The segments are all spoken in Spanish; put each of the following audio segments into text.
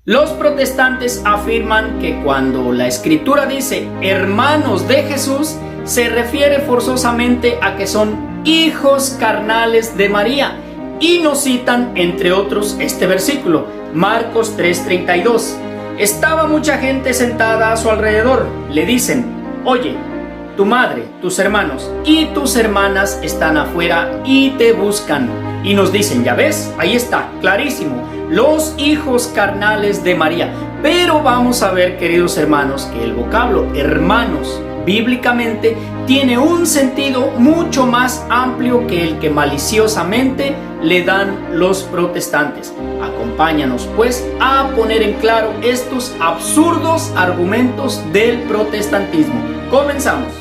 Los protestantes afirman que cuando la escritura dice hermanos de Jesús, se refiere forzosamente a que son hijos carnales de María, y nos citan entre otros este versículo, Marcos 3:32. Estaba mucha gente sentada a su alrededor. Le dicen: oye, tu madre, tus hermanos y tus hermanas están afuera y te buscan. Y nos dicen: ya ves, ahí está, clarísimo, los hijos carnales de María. Pero vamos a ver, queridos hermanos, que el vocablo hermanos bíblicamente tiene un sentido mucho más amplio que el que maliciosamente le dan los protestantes. Acompáñanos pues a poner en claro estos absurdos argumentos del protestantismo. Comenzamos.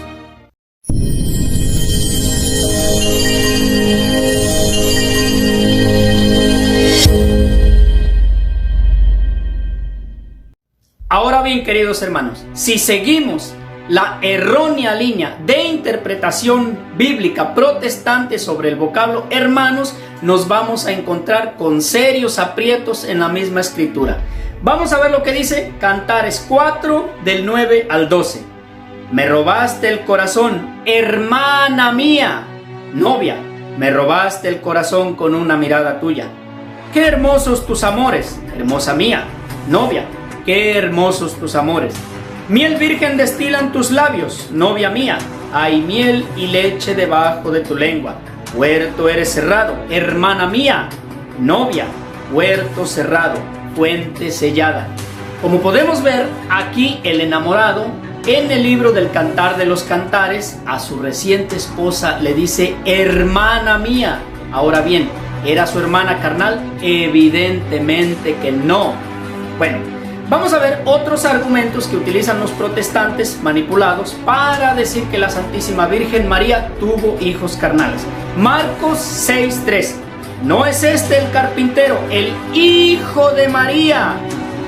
Ahora bien, queridos hermanos, si seguimos la errónea línea de interpretación bíblica protestante sobre el vocablo hermanos, nos vamos a encontrar con serios aprietos en la misma escritura. Vamos a ver lo que dice Cantares 4 del 9 al 12. Me robaste el corazón, hermana mía, novia, me robaste el corazón con una mirada tuya. Qué hermosos tus amores, hermosa mía, novia, qué hermosos tus amores. Miel virgen destilan tus labios, novia mía, hay miel y leche debajo de tu lengua. Huerto eres cerrado, hermana mía, novia, huerto cerrado, fuente sellada. Como podemos ver, aquí el enamorado, en el libro del Cantar de los Cantares, a su reciente esposa le dice hermana mía. Ahora bien, ¿era su hermana carnal? Evidentemente que no. Bueno, vamos a ver otros argumentos que utilizan los protestantes manipulados para decir que la Santísima Virgen María tuvo hijos carnales. Marcos 6:3. ¿No es este el carpintero, el hijo de María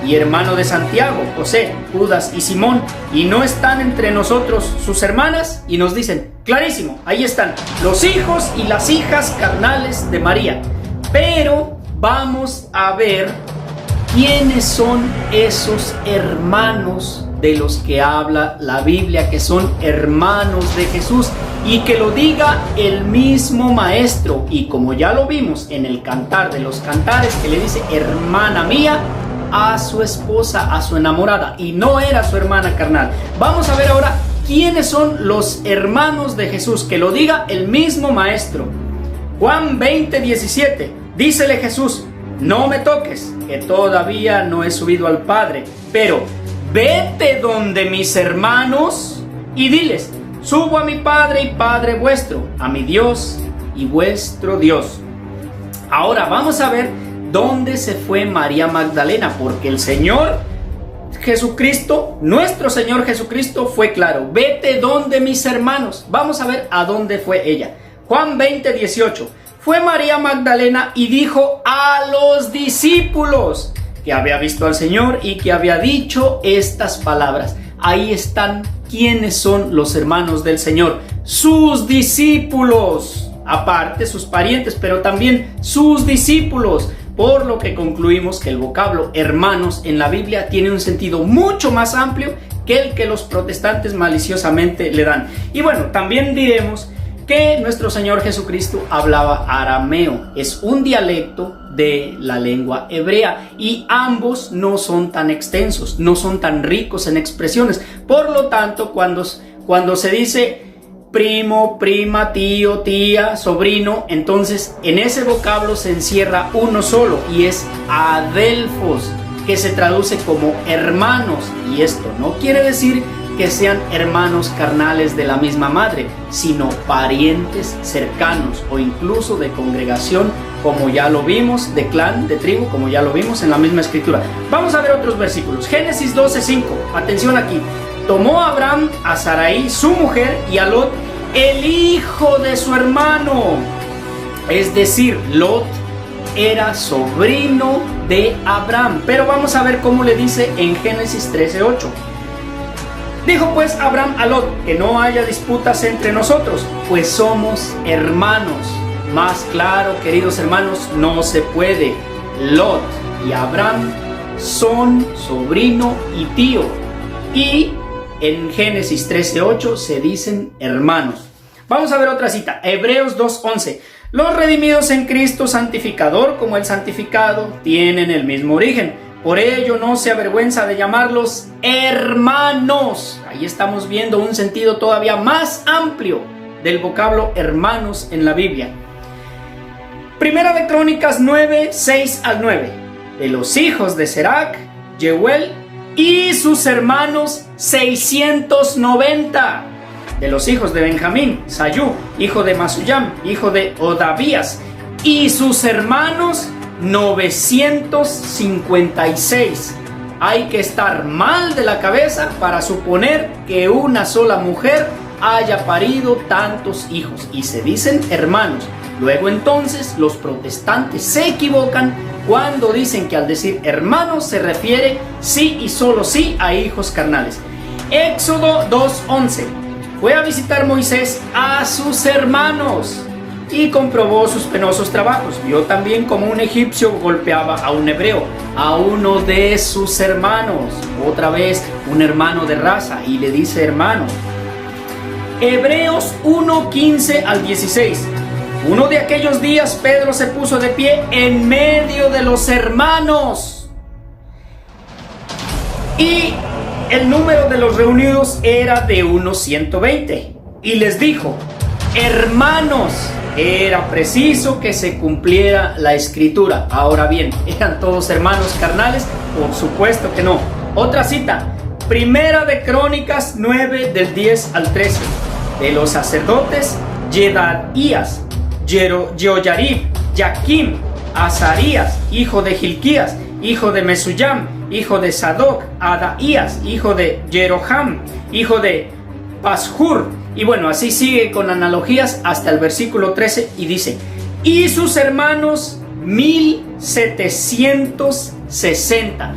y hermano de Santiago, José, Judas y Simón? ¿Y no están entre nosotros sus hermanas? Y nos dicen, clarísimo, ahí están los hijos y las hijas carnales de María. Pero vamos a ver ¿quiénes son esos hermanos de los que habla la Biblia, que son hermanos de Jesús? Y que lo diga el mismo maestro. Y como ya lo vimos en el Cantar de los Cantares, que le dice hermana mía a su esposa, a su enamorada, y no era su hermana carnal. Vamos a ver ahora quiénes son los hermanos de Jesús, que lo diga el mismo maestro. Juan 20:17, dícele Jesús: no me toques, que todavía no he subido al Padre, pero vete donde mis hermanos y diles: subo a mi Padre y Padre vuestro, a mi Dios y vuestro Dios. Ahora vamos a ver dónde se fue María Magdalena, porque el Señor Jesucristo, nuestro Señor Jesucristo, fue claro: vete donde mis hermanos. Vamos a ver a dónde fue ella. Juan 20:18. Fue María Magdalena y dijo a los discípulos que había visto al Señor y que había dicho estas palabras. Ahí están quiénes son los hermanos del Señor: sus discípulos, aparte sus parientes, pero también sus discípulos. Por lo que concluimos que el vocablo hermanos en la Biblia tiene un sentido mucho más amplio que el que los protestantes maliciosamente le dan. Y bueno, también diremos que nuestro Señor Jesucristo hablaba arameo, es un dialecto de la lengua hebrea, y ambos no son tan extensos, no son tan ricos en expresiones. Por lo tanto, cuando se dice primo, prima, tío, tía, sobrino, entonces en ese vocablo se encierra uno solo, y es adelfos, que se traduce como hermanos. Y esto no quiere decir que sean hermanos carnales de la misma madre, sino parientes cercanos o incluso de congregación, como ya lo vimos, de clan, de tribu, como ya lo vimos en la misma escritura. Vamos a ver otros versículos. Génesis 12:5, atención aquí. Tomó Abraham a Sarai, su mujer, y a Lot, el hijo de su hermano. Es decir, Lot era sobrino de Abraham. Pero vamos a ver cómo le dice en Génesis 13:8. Dijo pues Abraham a Lot: que no haya disputas entre nosotros, pues somos hermanos. Más claro, queridos hermanos, no se puede. Lot y Abraham son, sobrino y tío. Y en Génesis 13:8 se dicen hermanos. Vamos a ver otra cita, Hebreos 2:11. Los redimidos en Cristo santificador como el santificado tienen el mismo origen. Por ello no se avergüenza de llamarlos hermanos. Ahí estamos viendo un sentido todavía más amplio del vocablo hermanos en la Biblia. Primera de Crónicas 9:6-9. De los hijos de Serac, Jeuel y sus hermanos 690. De los hijos de Benjamín, Sayú, hijo de Masuyam, hijo de Odavías, y sus hermanos 956. Hay que estar mal de la cabeza para suponer que una sola mujer haya parido tantos hijos, y se dicen hermanos. Luego entonces los protestantes se equivocan cuando dicen que al decir hermanos se refiere sí y solo sí a hijos carnales. Éxodo 2:11. Fue a visitar Moisés a sus hermanos y comprobó sus penosos trabajos. Vio también como un egipcio golpeaba a un hebreo, a uno de sus hermanos. Otra vez un hermano de raza, y le dice hermano. Hebreos 1:15-16. Uno de aquellos días Pedro se puso de pie en medio de los hermanos, y el número de los reunidos era de unos 120, y les dijo: hermanos, era preciso que se cumpliera la escritura. Ahora bien, ¿eran todos hermanos carnales? Por supuesto que no. Otra cita, Primera de Crónicas 9 del 10 al 13. De los sacerdotes, Jedaías, Jehoyarib, Jaquim, Azarías, hijo de Hilquías, hijo de Mesuyam, hijo de Sadoc, Adaías, hijo de Jeroham, hijo de Pashur. Y bueno, así sigue con analogías hasta el versículo 13, y dice: y sus hermanos 1760.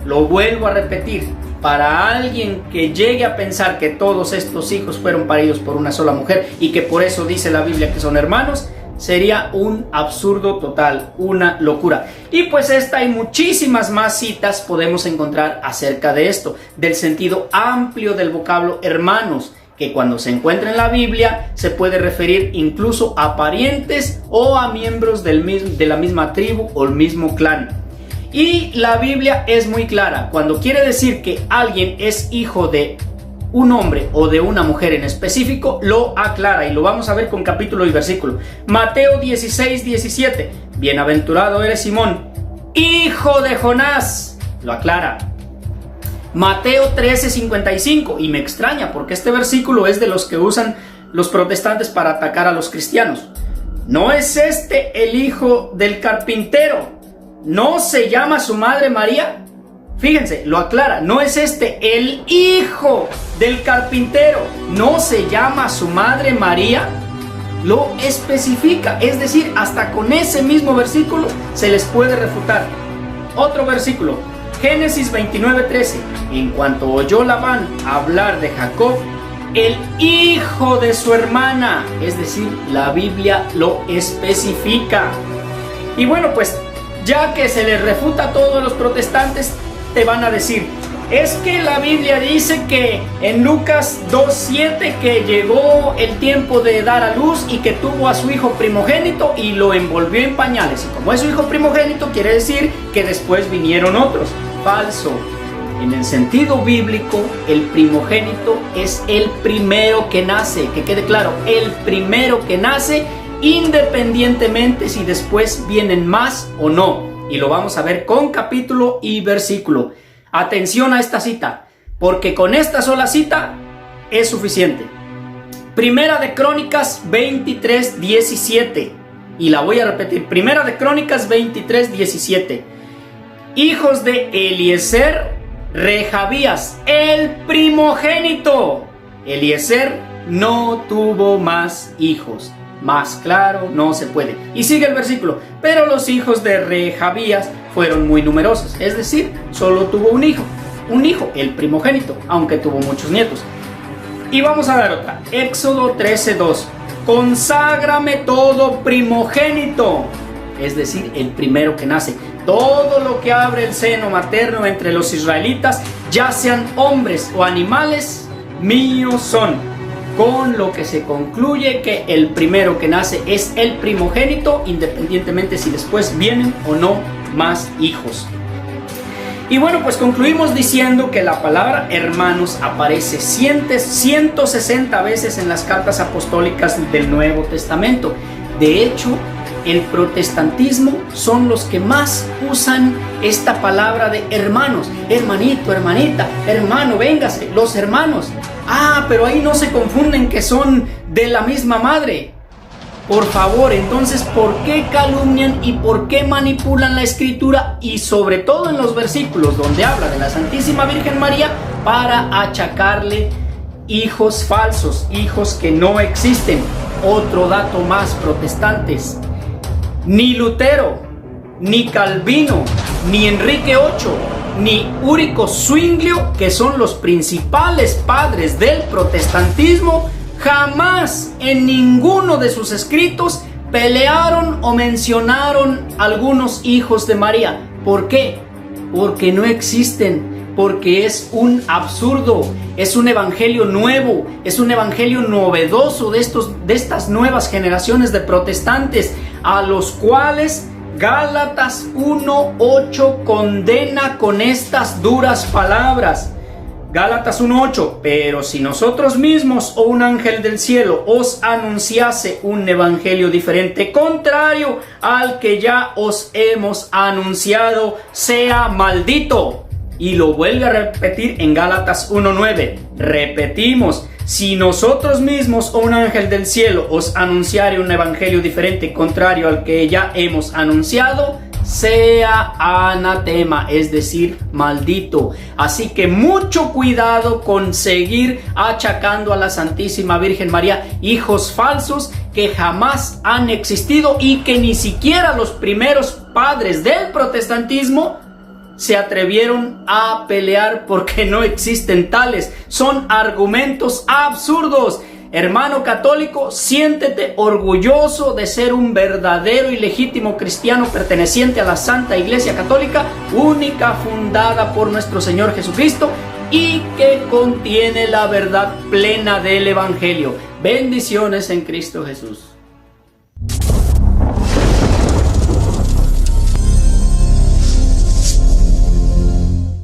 Lo vuelvo a repetir, para alguien que llegue a pensar que todos estos hijos fueron paridos por una sola mujer y que por eso dice la Biblia que son hermanos, sería un absurdo total, una locura. Y pues esta y muchísimas más citas podemos encontrar acerca de esto, del sentido amplio del vocablo hermanos, que cuando se encuentra en la Biblia se puede referir incluso a parientes o a miembros de la misma tribu o el mismo clan. Y la Biblia es muy clara, cuando quiere decir que alguien es hijo de un hombre o de una mujer en específico, lo aclara, y lo vamos a ver con capítulo y versículo. Mateo 16:17, bienaventurado eres Simón, hijo de Jonás, lo aclara. Mateo 13:55, y me extraña porque este versículo es de los que usan los protestantes para atacar a los cristianos. ¿No es este el hijo del carpintero? ¿No se llama su madre María? Fíjense, lo aclara. ¿No es este el hijo del carpintero? ¿No se llama su madre María? Lo especifica, es decir, hasta con ese mismo versículo se les puede refutar. Otro versículo, Génesis 29:13. En cuanto oyó Labán hablar de Jacob, el hijo de su hermana, es decir, la Biblia lo especifica. Y bueno, pues ya que se les refuta a todos los protestantes, te van a decir: es que la Biblia dice que en Lucas 2:7 que llegó el tiempo de dar a luz y que tuvo a su hijo primogénito y lo envolvió en pañales. Y como es su hijo primogénito, quiere decir que después vinieron otros. Falso. En el sentido bíblico, el primogénito es el primero que nace. Que quede claro, el primero que nace, independientemente si después vienen más o no. Y lo vamos a ver con capítulo y versículo. Atención a esta cita, porque con esta sola cita es suficiente. Primera de Crónicas 23:17, y la voy a repetir. Primera de Crónicas 23:17. Hijos de Eliezer, Rehabías, el primogénito. Eliezer no tuvo más hijos. Más claro no se puede. Y sigue el versículo: pero los hijos de Rehabías fueron muy numerosos, es decir, solo tuvo un hijo, el primogénito, aunque tuvo muchos nietos. Y vamos a dar otra, Éxodo 13:2. Conságrame todo primogénito, es decir, el primero que nace. todo lo que abre el seno materno entre los israelitas, ya sean hombres o animales, míos son. Con lo que se concluye que el primero que nace es el primogénito, independientemente si después vienen o no más hijos. Y bueno, pues concluimos diciendo que la palabra hermanos aparece 160 veces en las cartas apostólicas del Nuevo Testamento. De hecho, el protestantismo son los que más usan esta palabra de hermanos. Hermanito, hermanita, hermano, véngase, los hermanos. Ah, pero ahí no se confunden que son de la misma madre. Por favor, entonces, ¿por qué calumnian y por qué manipulan la escritura? Y sobre todo en los versículos donde habla de la Santísima Virgen María para achacarle hijos falsos, hijos que no existen. Otro dato más, protestantes. Ni Lutero, ni Calvino, ni Enrique VIII, ni Úrico Zwinglio, que son los principales padres del protestantismo, jamás en ninguno de sus escritos pelearon o mencionaron algunos hijos de María. ¿Por qué? Porque no existen, porque es un absurdo, es un evangelio nuevo, es un evangelio novedoso de estas nuevas generaciones de protestantes, a los cuales Gálatas 1:8 condena con estas duras palabras. Gálatas 1:8, pero si nosotros mismos o un ángel del cielo os anunciase un evangelio diferente, contrario al que ya os hemos anunciado, sea maldito. Y lo vuelve a repetir en Gálatas 1:9. Repetimos, si nosotros mismos o un ángel del cielo os anunciare un evangelio diferente, contrario al que ya hemos anunciado, sea anatema, es decir, maldito. Así que mucho cuidado con seguir achacando a la Santísima Virgen María hijos falsos que jamás han existido y que ni siquiera los primeros padres del protestantismo se atrevieron a pelear, porque no existen tales. Son argumentos absurdos. Hermano católico, siéntete orgulloso de ser un verdadero y legítimo cristiano perteneciente a la Santa Iglesia Católica, única, fundada por nuestro Señor Jesucristo y que contiene la verdad plena del Evangelio. Bendiciones en Cristo Jesús.